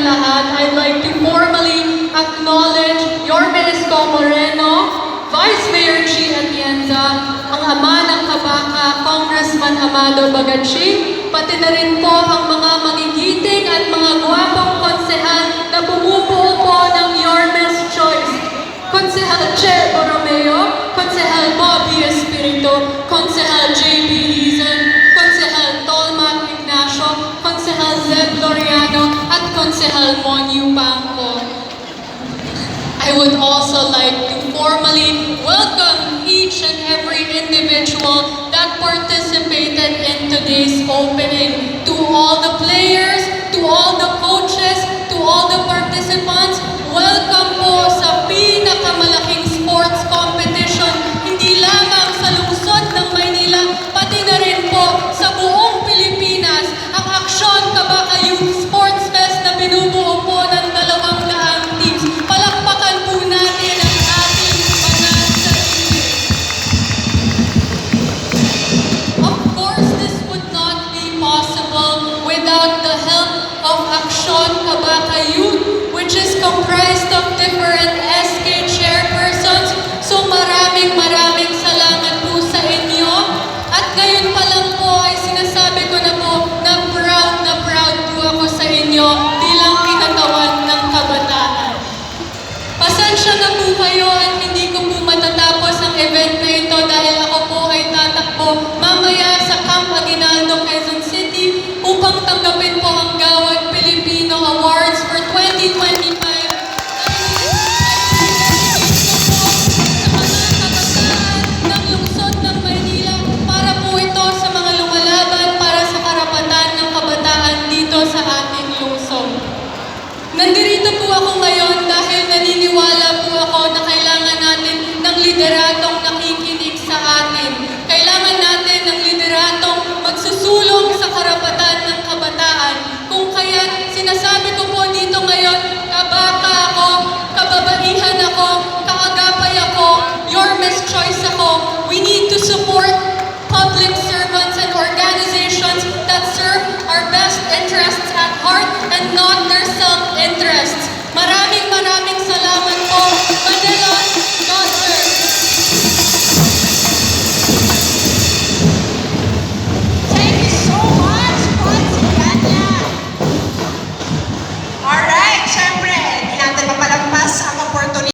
ating lahat, I'd like to formally acknowledge Yorme Esco Moreno, Vice Mayor Chi Atienza, ang ama ng Kabaka, Congressman Amado Bagatsing, pati na rin po ang mga magigiting at mga gwapong konsehal na bumubuo po ng Yorme's Choice. Konsehal Che Borromeo, Konsehal Bobby Espiritu, Konsehal J.B. Hizan, Konsehal Tolmac Ignacio, Konsehal Zeb Loriano, at Konsehal Mon Yupanco. I would also like to formally welcome each and every individual that participated in today's opening. To all the players, to all the coaches, to all the participants, welcome po sa pinakamalaking sports competition, hindi lamang sa lungsod ng Maynila, pati na rin po sa buong Pilipinas, ang Aksyon Kabaka Youth Sports Fest na binubuo po ng 200 teams. Palakpakan po natin ang ating mga sarili. Of course, this would not be possible without the help of Aksyon Kabaka Youth, which is comprised of different SK chairpersons. So maraming salamat po sa inyo. At ngayon pa lang po ay sinasabi ko na po na proud po ako sa inyo bilang kinatawan ng kabataan. Pasensya na po kayo at hindi ko po matatapos ang event na ito dahil ako po ay tatakbo mamaya sa Camp Aguinaldo, Quezon City upang tanggapin po ang Gawad Pilipino Awards for 2025. Nandito po ako ngayon dahil naniniwala po ako na kailangan natin ng lideratong nakikinig sa atin. Kailangan natin ng lideratong magsusulong sa karapatan ng kabataan. Kung kaya sinasabi ko po dito ngayon, kabaka ako, kababaihan ako, kaagapay ako, Yorme's Choice ako. We need to